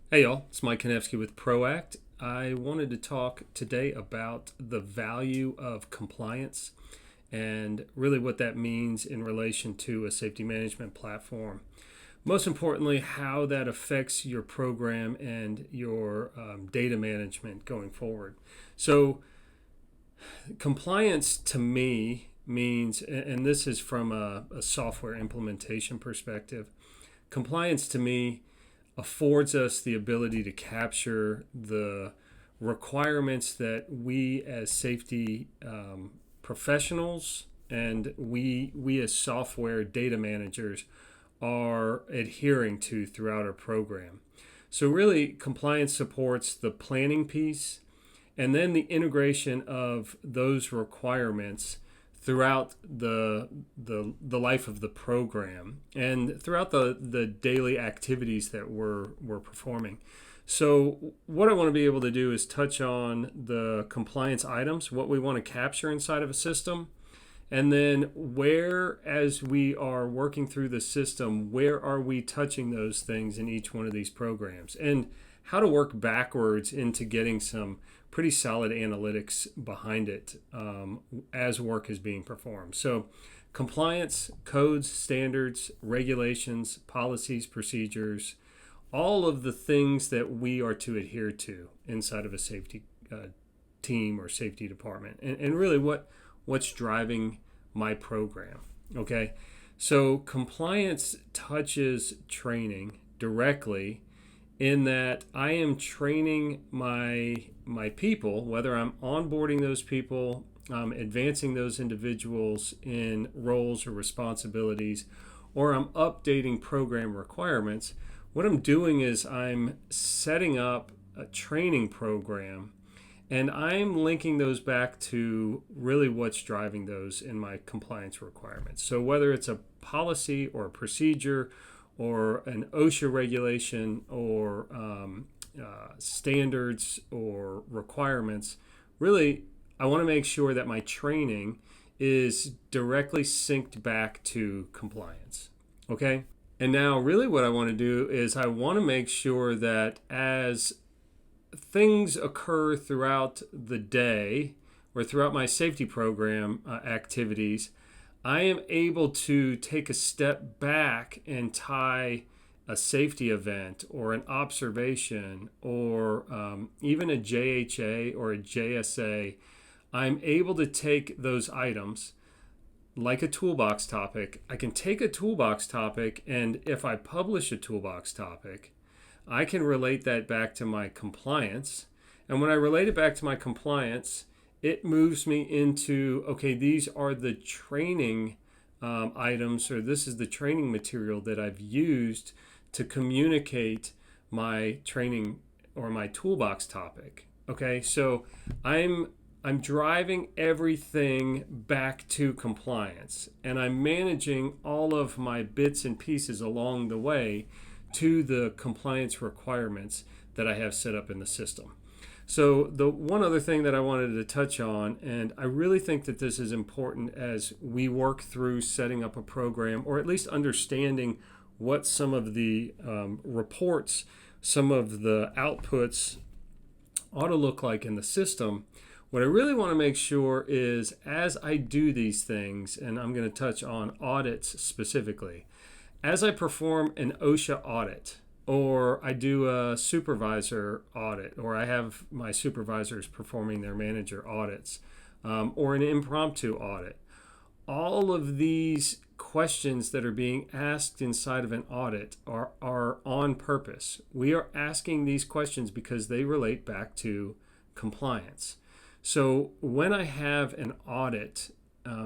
Hey y'all, it's Mike Konevsky with ProAct. I wanted to talk today about the value of compliance and really what that means in relation to a safety management platform. Most importantly, how that affects your program and your data management going forward. So, compliance to me means, and this is from a software implementation perspective, compliance to me affords us the ability to capture the requirements that we as safety professionals and we as software data managers are adhering to throughout our program. So really, compliance supports the planning piece and then the integration of those requirements throughout the life of the program and throughout the daily activities that we're performing. So what I want to be able to do is touch on the compliance items, what we want to capture inside of a system, and then where, as we are working through the system, where are we touching those things in each one of these programs, and how to work backwards into getting some pretty solid analytics behind it as work is being performed. So, compliance, codes, standards, regulations, policies, procedures, all of the things that we are to adhere to inside of a safety team or safety department, and really what's driving my program. Okay, so compliance touches training directly in that I am training my people, whether I'm onboarding those people, advancing those individuals in roles or responsibilities, or I'm updating program requirements. What I'm doing is I'm setting up a training program and I'm linking those back to really what's driving those in my compliance requirements. So whether it's a policy or a procedure or an OSHA regulation or standards or requirements, really, I want to make sure that my training is directly synced back to compliance. Okay? And now, really, what I want to do is I want to make sure that as things occur throughout the day or throughout my safety program activities, I am able to take a step back and tie a safety event or an observation or even a JHA or a JSA. I'm able to take those items like a toolbox topic. I can take a toolbox topic, and if I publish a toolbox topic, I can relate that back to my compliance. And when I relate it back to my compliance, it moves me into, okay, these are the training items, or this is the training material that I've used to communicate my training or my toolbox topic. Okay, so I'm driving everything back to compliance, and I'm managing all of my bits and pieces along the way to the compliance requirements that I have set up in the system. So the one other thing that I wanted to touch on, and I really think that this is important as we work through setting up a program, or at least understanding what some of the reports, some of the outputs ought to look like in the system. What I really want to make sure is as I do these things, and I'm going to touch on audits specifically, as I perform an OSHA audit, or I do a supervisor audit, or I have my supervisors performing their manager audits, or an impromptu audit, all of these questions that are being asked inside of an audit are on purpose. We are asking these questions because they relate back to compliance. So when I have an audit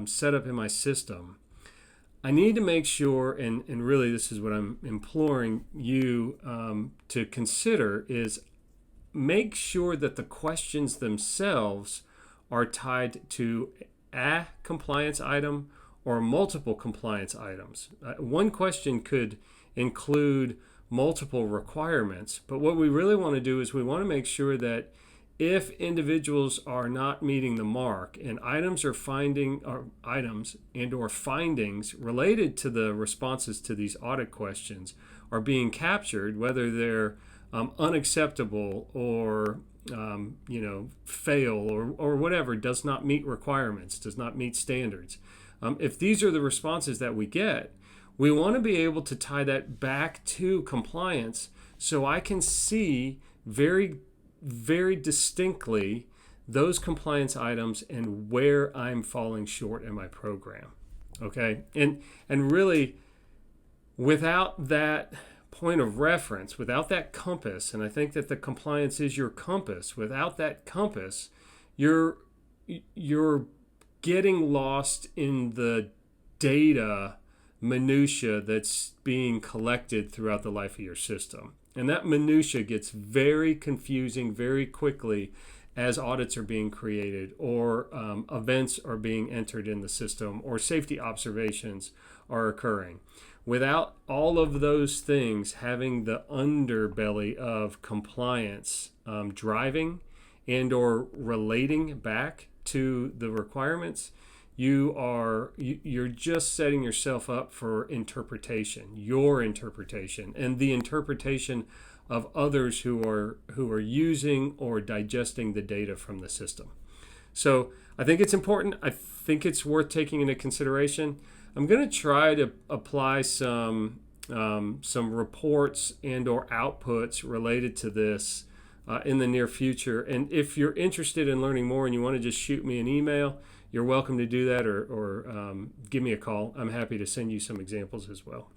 set up in my system, I need to make sure, and really this is what I'm imploring you to consider, is make sure that the questions themselves are tied to a compliance item or multiple compliance items. One question could include multiple requirements, but what we really want to do is we want to make sure that if individuals are not meeting the mark and items or findings related to the responses to these audit questions are being captured, whether they're unacceptable or fail or whatever, does not meet requirements, does not meet standards. If these are the responses that we get, we want to be able to tie that back to compliance so I can see very, very distinctly those compliance items and where I'm falling short in my program. Okay? And really, without that point of reference, without that compass, and I think that the compliance is your compass, without that compass, you're getting lost in the data minutia that's being collected throughout the life of your system. And that minutia gets very confusing very quickly as audits are being created or events are being entered in the system or safety observations are occurring. Without all of those things having the underbelly of compliance driving and or relating back to the requirements, you're just setting yourself up for interpretation, your interpretation, and the interpretation of others who are using or digesting the data from the system. So I think it's important. I think it's worth taking into consideration. I'm going to try to apply some reports and or outputs related to this in the near future. And if you're interested in learning more and you want to just shoot me an email, you're welcome to do that or give me a call. I'm happy to send you some examples as well.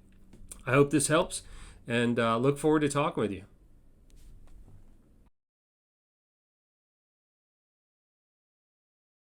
I hope this helps and look forward to talking with you.